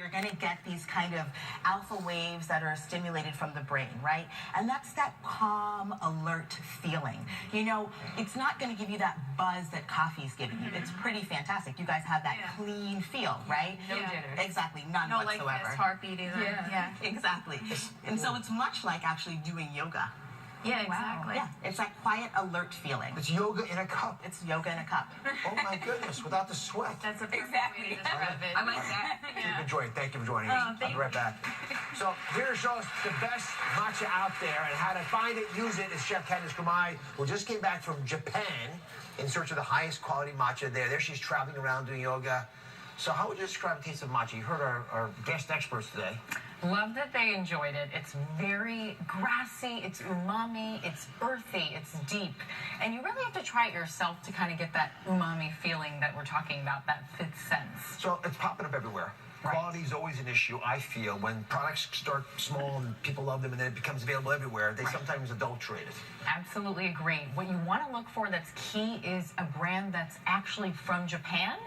you're going to get these kind of alpha waves that are stimulated from the brain, right? And that's that calm, alert feeling. You know, it's not going to give you that buzz that coffee's giving you. It's pretty fantastic. You guys have that clean feel, right? No jitters. Exactly, none no whatsoever. No like fast heartbeat either. Yeah, exactly. And so it's much like actually doing yoga. Yeah, exactly. Yeah, it's that quiet, alert feeling. It's yoga in a cup. It's yoga in a cup. Oh my goodness, without the sweat. That's a perfect way to describe it. I like that. Keep enjoying. Thank you for joining us. I'll be right back. So here to show us the best matcha out there and how to find it, use it, is Chef Candice Gumai, who just came back from Japan in search of the highest quality matcha there. There she's traveling around doing yoga. So how would you describe the taste of matcha? You heard our guest experts today. Love that they enjoyed it. It's very grassy, it's umami, it's earthy, it's deep. And you really have to try it yourself to kind of get that umami feeling that we're talking about, that fifth sense. So it's popping up everywhere. Right. Quality is always an issue, I feel. When products start small and people love them and then it becomes available everywhere, they sometimes adulterate it. Absolutely agree. What you want to look for that's key is a brand that's actually from Japan.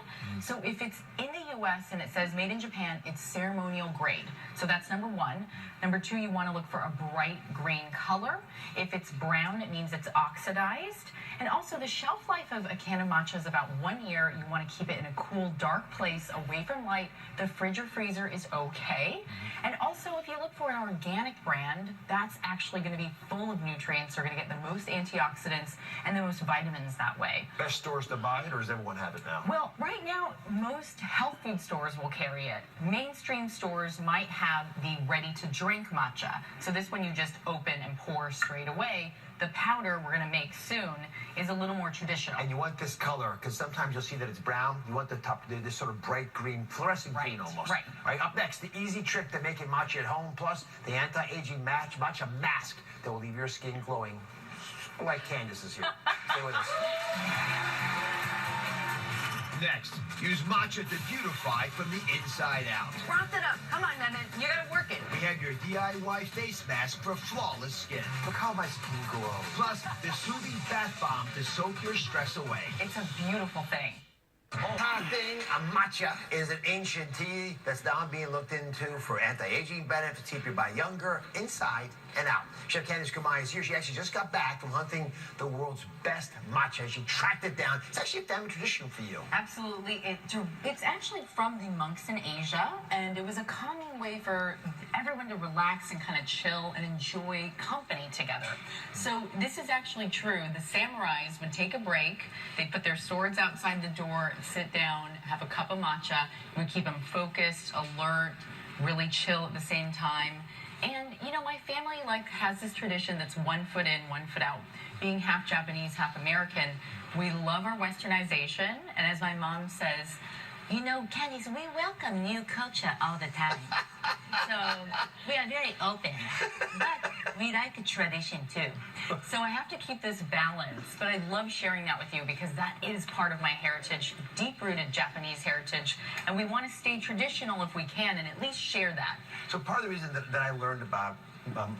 So if it's in the U.S. and it says made in Japan, it's ceremonial grade. So that's number one. Number two, you want to look for a bright green color. If it's brown, it means it's oxidized. And also the shelf life of a can of matcha is about 1 year. You want to keep it in a cool, dark place away from light. The fridge or freezer is okay. And also if you look for an organic brand, that's actually going to be full of nutrients. They're going to get the most antioxidants and the most vitamins that way. Best stores to buy it, or does everyone have it now? Well, right now, most health food stores will carry it. Mainstream stores might have the ready-to-drink matcha. So this one you just open and pour straight away. The powder we're going to make soon is a little more traditional. And you want this color, because sometimes you'll see that it's brown. You want the top, this sort of bright green, fluorescent green almost. Right. All right, up next, the easy trick to making matcha at home, plus the anti-aging matcha mask that will leave your skin glowing like Candice is here. Stay with us. Next, use matcha to beautify from the inside out. Froth it up. Come on, Nana. You gotta work it. We have your DIY face mask for flawless skin. Look how my skin glows. Plus, the soothing bath bomb to soak your stress away. It's a beautiful thing. Hot thing, a matcha is an ancient tea that's now being looked into for anti-aging benefits, keep your body younger, inside and out. Chef Candice Gumai is here. She actually just got back from hunting the world's best matcha. She tracked it down. It's actually a family tradition for you. Absolutely. It's actually from the monks in Asia, and it was a calming way for everyone to relax and kind of chill and enjoy company together. So this is actually true. The samurais would take a break. They'd put their swords outside the door, sit down, have a cup of matcha. It would keep them focused, alert, really chill at the same time. And, you know, my family, has this tradition that's 1 foot in, 1 foot out. Being half Japanese, half American, we love our westernization. And as my mom says, you know, Candice, we welcome new culture all the time. So we are very open, but we like tradition too. So I have to keep this balance, but I love sharing that with you because that is part of my heritage, deep-rooted Japanese heritage, and we want to stay traditional if we can and at least share that. So part of the reason that I learned about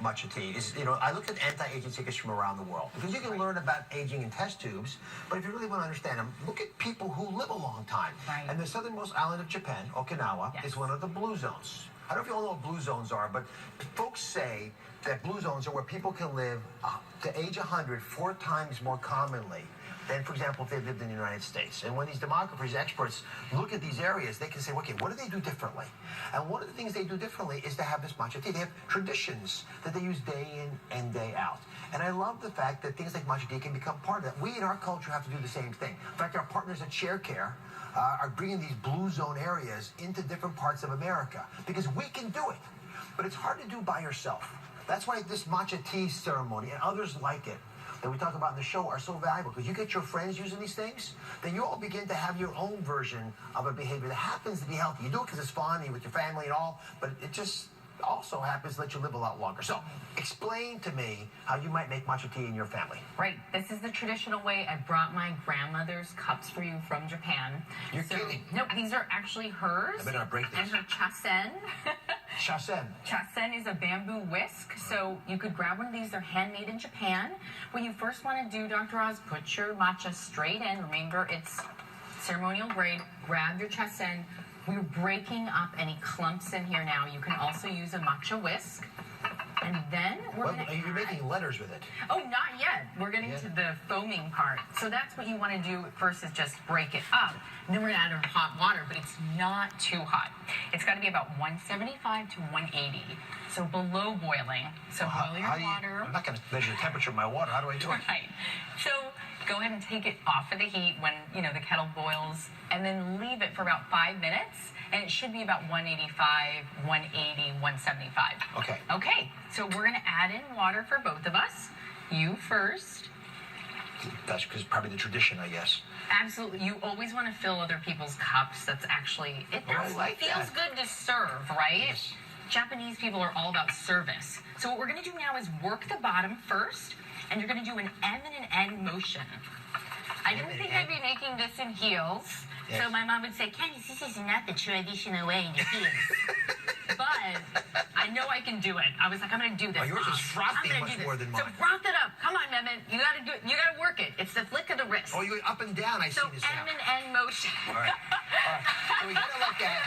matcha tea is, you know, I look at anti-aging tickets from around the world because you can learn about aging in test tubes, but if you really want to understand them, look at people who live a long time. Right. And the southernmost island of Japan, Okinawa, is one of the blue zones. I don't know if you all know what blue zones are, but folks say that blue zones are where people can live to age 100 4 times more commonly than, for example, if they lived in the United States. And when these demographers, experts, look at these areas, they can say, okay, what do they do differently? And one of the things they do differently is to have this matcha tea. They have traditions that they use day in and day out. And I love the fact that things like matcha tea can become part of that. We in our culture have to do the same thing. In fact, our partners at ShareCare are bringing these blue zone areas into different parts of America because we can do it. But it's hard to do by yourself. That's why this matcha tea ceremony and others like it that we talk about in the show are so valuable because you get your friends using these things, then you all begin to have your own version of a behavior that happens to be healthy. You do it because it's fun, you're with your family and all, but it just also happens to let you live a lot longer. So explain to me how you might make matcha tea in your family. Right. This is the traditional way. I brought my grandmother's cups for you from Japan. You're kidding. No, these are actually hers. I better not break this. And her chasen. Chasen. Chasen is a bamboo whisk, so you could grab one of these. They're handmade in Japan. What you first want to do, Dr. Oz, put your matcha straight in. Remember, it's ceremonial grade. Grab your chasen, We're breaking up any clumps in here now. You can also use a matcha whisk. And then we're Well, going to you're making letters with it. Oh, not yet. We're getting to the foaming part. So that's what you want to do first is just break it up. And then we're going to add our hot water, but it's not too hot. It's got to be about 175 to 180. So below boiling. So boil your water. I'm not going to measure the temperature of my water. How do I do it? Right. So go ahead and take it off of the heat when, the kettle boils, and then leave it for about 5 minutes. And it should be about 185, 180, 175. Okay. Okay, so we're going to add in water for both of us. You first. That's because probably the tradition, I guess. Absolutely. You always want to fill other people's cups. That's actually, it feels good to serve, right? Yes. Japanese people are all about service. So what we're going to do now is work the bottom first, and you're going to do an M and an N motion. I didn't think I'd be making this in heels. Yes. So my mom would say, Candice, this is not the traditional way in heels. But I know I can do it. I was like, I'm going to do this. Oh, yours is frothy much more than mine. So froth it up. Come on, Mehmet. You got to do it. You got to work it. It's the flick of the wrist. Oh, you up and down. I see this now. So M and N motion. All right. So we got it like that.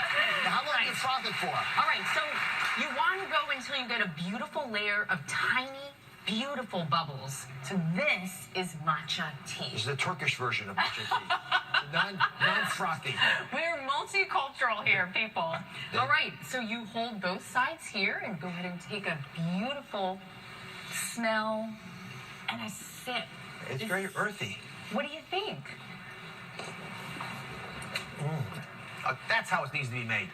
Now, how long do you froth it for? All right. So you want to go until you get a beautiful layer of tiny, beautiful bubbles. So this is matcha tea. This is the Turkish version of matcha tea. Non-frothy. We're multicultural here, people. All right, so you hold both sides here and go ahead and take a beautiful smell and a sip. It's very earthy. What do you think? That's how it needs to be made.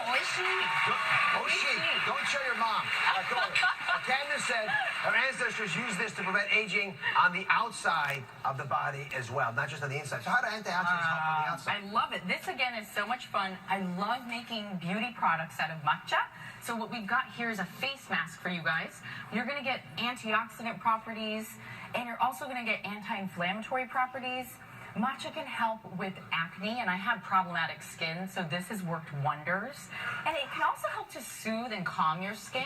Oishi. Don't show your mom. Candace said her ancestors used this to prevent aging on the outside of the body as well, not just on the inside. So how do antioxidants help on the outside? I love it. This, again, is so much fun. I love making beauty products out of matcha. So what we've got here is a face mask for you guys. You're going to get antioxidant properties, and you're also going to get anti-inflammatory properties. Matcha can help with acne, and I have problematic skin, so this has worked wonders. And it can also help to soothe and calm your skin.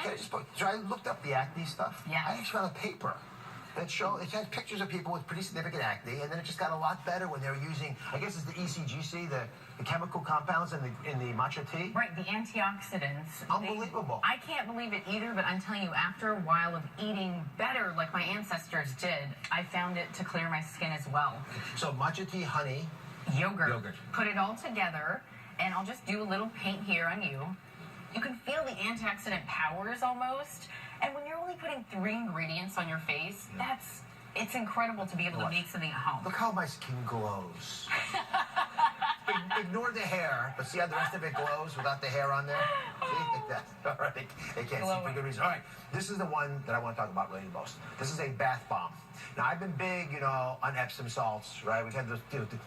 So I looked up the acne stuff. Yes. I actually found a paper that it has pictures of people with pretty significant acne, and then it just got a lot better when they were using, I guess it's the ECGC, the chemical compounds in the matcha tea. Right, the antioxidants. Unbelievable. I can't believe it either, but I'm telling you, after a while of eating better like my ancestors did, I found it to clear my skin as well. So matcha tea, honey. Yogurt. Put it all together, and I'll just do a little paint here on you. You can feel the antioxidant powers almost. And when you're only putting 3 ingredients on your face, it's incredible to be able to make something at home. Look how my skin glows. Ignore the hair, but see how the rest of it glows without the hair on there? See? Like that. All right. They can't see for good reason. All right. This is the one that I want to talk about really the most. This is a bath bomb. Now, I've been big, on Epsom salts, right? We've had those,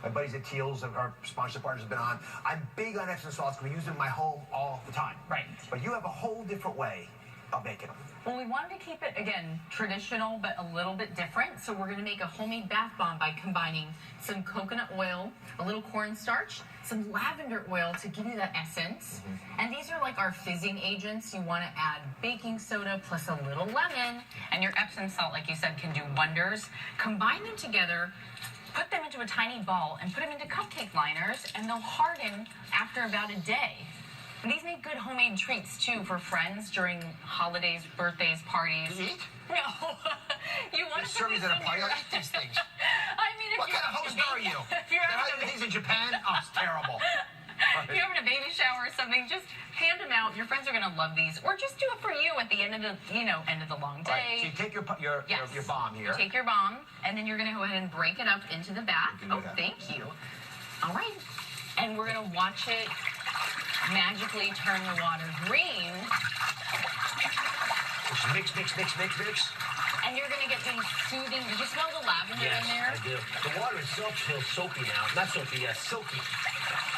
my buddies at Teal's, our sponsor partners have been on. I'm big on Epsom salts because we use them in my home all the time. Right. But you have a whole different way of making them. Well, we wanted to keep it, again, traditional, but a little bit different. So we're going to make a homemade bath bomb by combining some coconut oil, a little cornstarch, some lavender oil to give you that essence. And these are like our fizzing agents. You want to add baking soda plus a little lemon. And your Epsom salt, like you said, can do wonders. Combine them together, put them into a tiny ball, and put them into cupcake liners, and they'll harden after about a day. And these make good homemade treats, too, for friends during holidays, birthdays, parties. Do you eat? No. You want to serve these at a party? I eat these things. I mean, if What kind of host are you? If you're They're having having things in Japan? Oh, it's terrible. if you're having a baby shower or something, just hand them out. Your friends are going to love these. Or just do it for you at the end of the, end of the long day. All right, so you take your bomb here. You take your bomb, and then you're going to go ahead and break it up into the bath. Oh, thank you. All right. And we're going to watch it magically turn the water green. Just mix. And you're going to get these soothing. Did you smell the lavender in there? Yes, I do. The water itself feels soapy now. Not soapy, silky.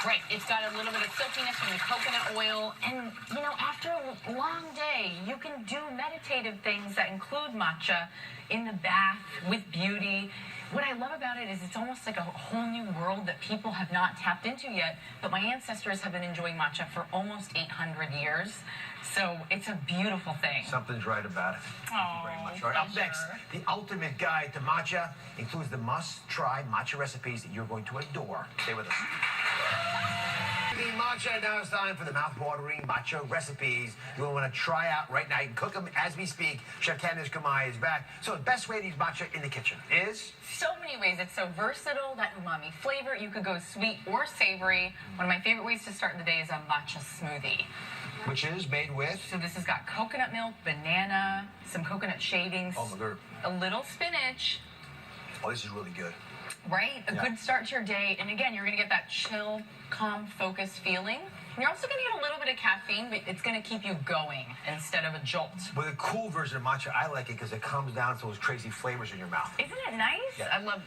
Right. It's got a little bit of silkiness from the coconut oil. And, after a long day, you can do meditative things that include matcha in the bath with beauty. What I love about it is it's almost like a whole new world that people have not tapped into yet. But my ancestors have been enjoying matcha for almost 800 years. So it's a beautiful thing. Something's right about it. Thank you very much. All right, up next, the ultimate guide to matcha includes the must-try matcha recipes that you're going to adore. Stay with us. drinking matcha. Now it's time for the mouth-watering matcha recipes you want to try out right now. You can cook them as we speak. Chef Candice Kamai is back. So the best way to use matcha in the kitchen is? So many ways. It's so versatile, that umami flavor. You could go sweet or savory. One of my favorite ways to start the day is a matcha smoothie. Which is made with? So this has got coconut milk, banana, some coconut shavings, Oh, my God. a little spinach. Oh, this is really good. Right? A good start to your day. And again, you're going to get that chill, calm, focused feeling. And you're also going to get a little bit of caffeine, but it's going to keep you going instead of a jolt. With a cool version of matcha, I like it because it comes down to those crazy flavors in your mouth. Isn't it nice? Yeah. I love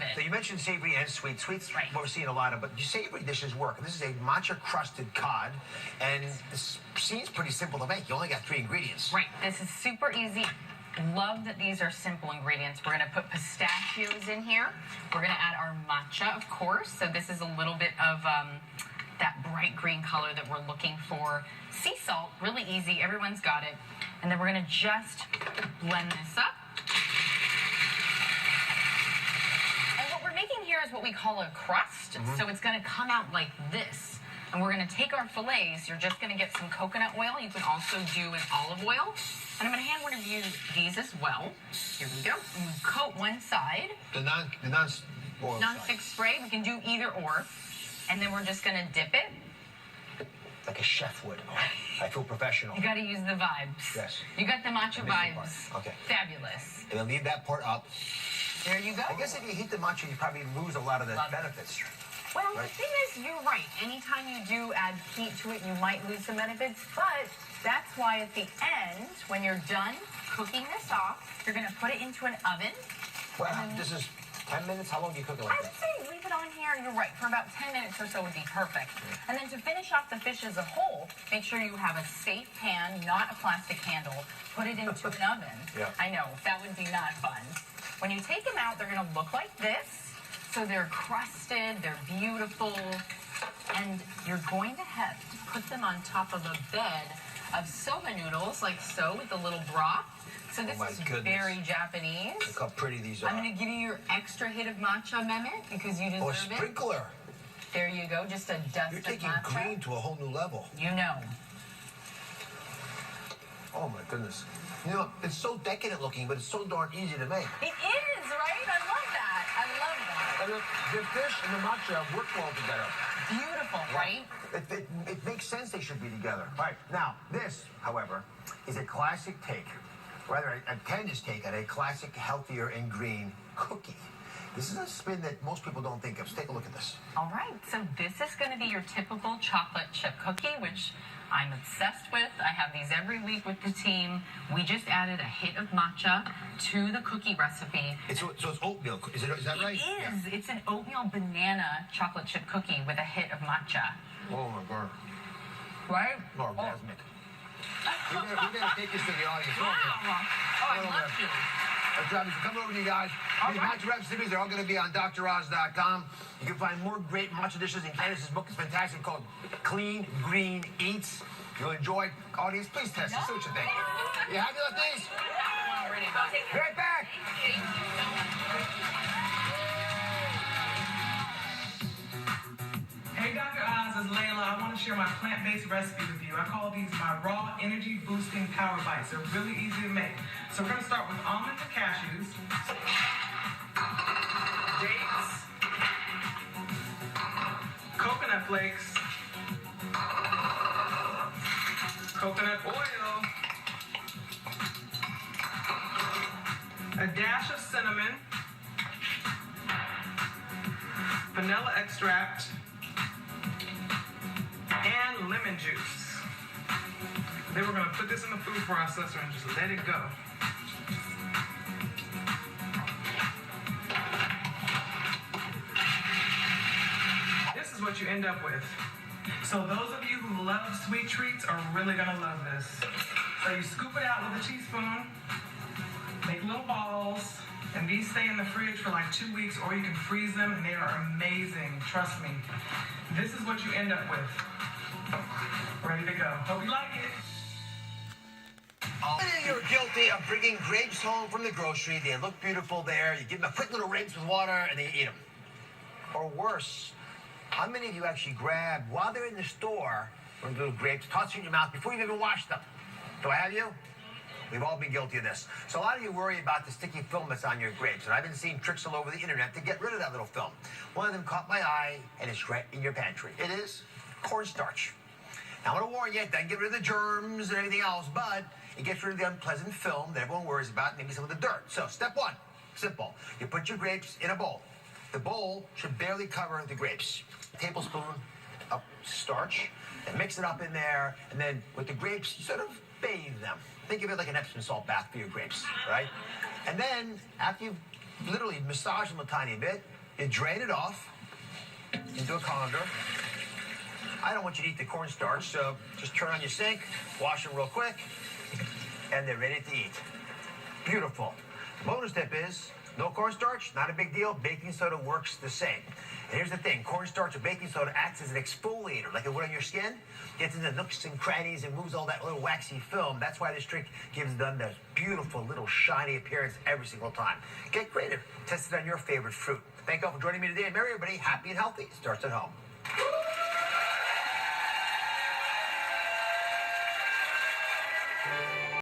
it. So you mentioned savory and sweet. Sweet's Right. what we're seeing a lot of, but savory dishes work. This is a matcha-crusted cod, and this seems pretty simple to make. You only got 3 ingredients. Right. This is super easy. Love that these are simple ingredients. We're going to put pistachios in here. We're going to add our matcha, of course. So this is a little bit of that bright green color that we're looking for. Sea salt, really easy. Everyone's got it. And then we're going to just blend this up. And what we're making here is what we call a crust. So it's going to come out like this. And we're going to take our fillets. You're just going to get some coconut oil. You can also do an olive oil. And I'm going to hand one of you these as well. Here we go. And we coat one side. The non-oil Non-stick spray. We can do either or. And then we're just going to dip it. like a chef would. I feel professional. You got to use the vibes. Yes. You got the matcha I missed the vibes. part. Okay. Fabulous. And then leave that part up. There you go. I guess if you heat the matcha, you probably lose a lot of the benefits. Well, Right. the thing is, you're right. Anytime you do add heat to it, you might lose some benefits. But that's why at the end, when you're done cooking this off, you're going to put it into an oven. Well, this is 10 minutes. How long do you cook it like I would that? say leave it on here, you're right, for about 10 minutes or so would be perfect. And then to finish off the fish as a whole, make sure you have a safe pan, not a plastic handle. Put it into an oven. Yeah. I know, that would be not fun. When you take them out, they're going to look like this. So they're crusted, they're beautiful, and you're going to have to put them on top of a bed of soba noodles, like so, with a little broth. So this my is goodness. very Japanese. Look how pretty these are. I'm going to give you your extra hit of matcha, Mehmet, because you Oh, a deserve it. sprinkler. There you go, just a dust You're of taking matcha. green to a whole new level. You know. Oh my goodness. You know, it's so decadent looking, but it's so darn easy to make. It is, right? I love that. I love that. And the fish and the matcha work well together. Beautiful, right? It makes sense they should be together. All right, now, this, however, is a classic take, rather a Candice take on a classic, healthier and green cookie. This is a spin that most people don't think of. So take a look at this. All right, so this is going to be your typical chocolate chip cookie, which I'm obsessed with. I have these every week with the team. We just added a hit of matcha to the cookie recipe. So it's oatmeal. Is that right? It is. Yeah. It's an oatmeal banana chocolate chip cookie with a hit of matcha. Oh my God. Right? Orgasmic. We better take this to the audience. Wow. Oh, I'd love to. Our job is to come over to you guys. These matcha recipes are all going to be on DrOz.com. You can find more great matcha dishes in Candice's book. It's fantastic, called Clean Green Eats. You'll enjoy it. Audience, please test it. See what you think. You happy with these? I'm already about it. Be right back. Thank you so much. Hey, Dr. Oz, it's Layla. I want to share my plant-based recipe with you. I call these my raw energy boosting power bites. They're really easy to make. So we're going to start with almonds and cashews, dates, coconut flakes, coconut oil, a dash of cinnamon, vanilla extract, and lemon juice. Then we're going to put this in the food processor and just let it go. This is what you end up with. So those of you who love sweet treats are really going to love this. So you scoop it out with a teaspoon, make little balls, and these stay in the fridge for like 2 weeks, or you can freeze them, and they are amazing. Trust me. This is what you end up with. Ready to go. Hope you like it. You're guilty of bringing grapes home from the grocery. They look beautiful there. You give them a quick little rinse with water, and then you eat them. Or worse, how many of you actually grab, while they're in the store, one of the little grapes, toss it in your mouth before you've even washed them? Do I have you? We've all been guilty of this. So a lot of you worry about the sticky film that's on your grapes, and I've been seeing tricks all over the internet to get rid of that little film. One of them caught my eye, and it's right in your pantry. It is cornstarch. Now, I'm going to warn you, it doesn't get rid of the germs and everything else, but it gets rid of the unpleasant film that everyone worries about, maybe some of the dirt. So, step one, simple. You put your grapes in a bowl. The bowl should barely cover the grapes. A tablespoon of starch, and mix it up in there, and then with the grapes, you sort of bathe them. Think of it like an Epsom salt bath for your grapes, right? And then, after you've literally massaged them a tiny bit, you drain it off into a colander. I don't want you to eat the cornstarch, so just turn on your sink, wash them real quick, and they're ready to eat. Beautiful. Bonus tip is, no cornstarch, not a big deal. Baking soda works the same. And here's the thing, cornstarch or baking soda acts as an exfoliator, like it would on your skin. Gets into nooks and crannies and moves all that little waxy film. That's why this trick gives them that beautiful little shiny appearance every single time. Get creative. Test it on your favorite fruit. Thank you all for joining me today. And Merry everybody, happy and healthy starts at home.